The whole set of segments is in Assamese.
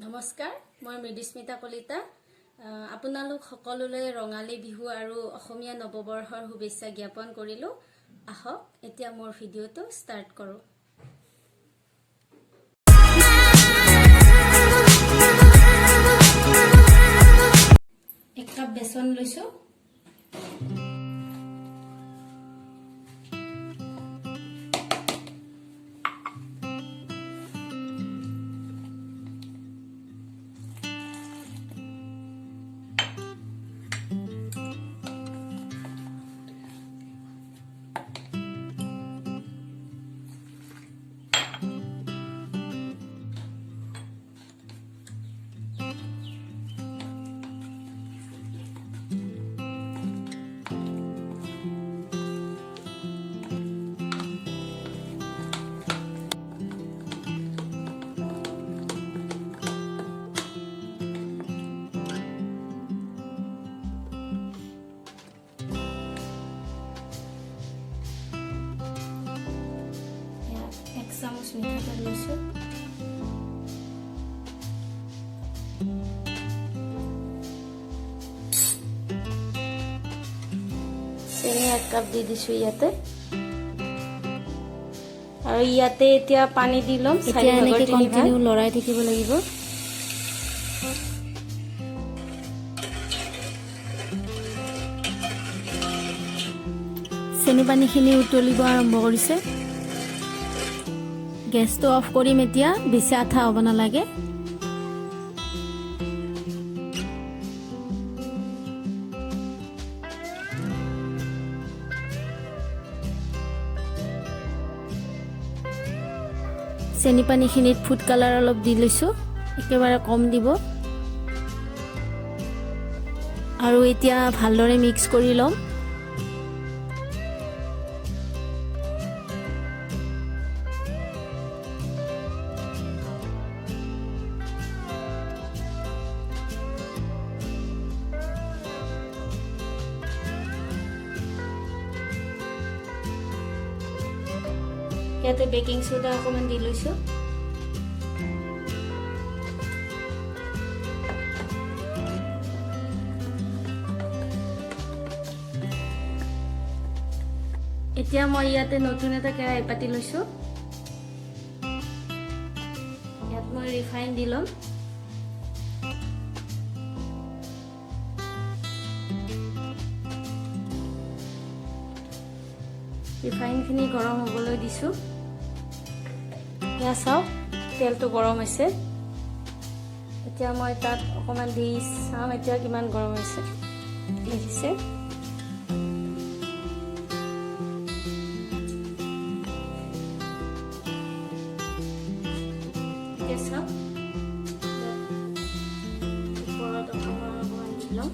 নমস্কাৰ, মই মৃদুস্মিতা কলিতা। আপোনালোক সকলোলৈ ৰঙালী বিহু আৰু অসমীয়া নৱবৰ্ষৰ শুভেচ্ছা জ্ঞাপন কৰিলোঁ। আহক এতিয়া মোৰ ভিডিঅ'টো ষ্টাৰ্ট কৰোঁ। এক কাপ বেচন লৈছোঁ। এক চামুচ মিঠাতেল লৈছোঁ। চেনি এক কাপ দি দিছোঁ ইয়াতে, আৰু ইয়াতে এতিয়া পানী দি ল'ম। এতিয়া এনেকৈ কণ্টিনিউ লৰাই থাকিব লাগিব। চেনি পানীখিনি উতলিব আৰম্ভ কৰিছে। গেছটো অফ কৰিম এতিয়া, বেছি আঠা হ'ব নালাগে। চেনি পানীখিনিত ফুড কালাৰ অলপ দি লৈছোঁ, একেবাৰে কম দিব। আৰু এতিয়া ভালদৰে মিক্স কৰি ল'ম। ইয়াতে বেকিং সোডা অকণমান দি লৈছোঁ। এতিয়া মই ইয়াতে নতুন এটা কেৰাহী পাতি লৈছোঁ। ইয়াত মই ৰিফাইন দি ল'ম। ৰিফাইনখিনি গৰম হ'বলৈ দিছোঁ। এয়া চাওক, তেলটো গৰম হৈছে। এতিয়া মই তাত অকণমান দি চাম এতিয়া কিমান গৰম হৈছে। দেখিছে? এতিয়া চাওক, ওপৰত অকণমান দি ল'ম।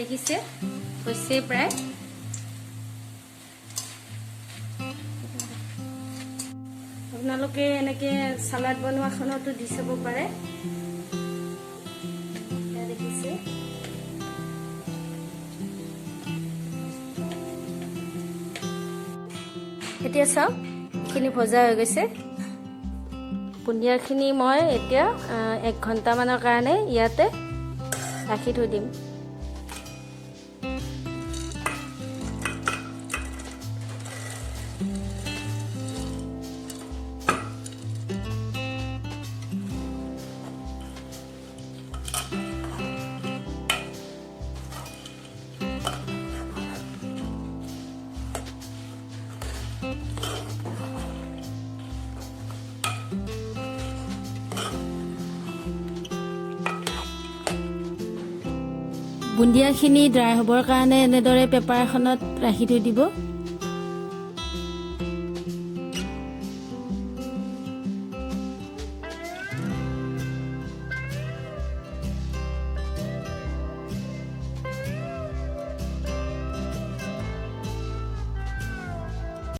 দেখিছে হৈছে প্ৰায়। আপোনালোকে এনেকে চালাড বনোৱাখনতো দি চাব পাৰে। দেখিছে? এতিয়া চাওক, এইখিনি ভজা হৈ গৈছে। বুন্দিয়াখিনি মই এতিয়া 1 ঘণ্টামানৰ কাৰণে ইয়াতে ৰাখি থৈ দিম। বুন্দিয়াখিনি ড্ৰাই হ'বৰ কাৰণে এনেদৰে পেপাৰ এখনত ৰাখি থৈ দিব।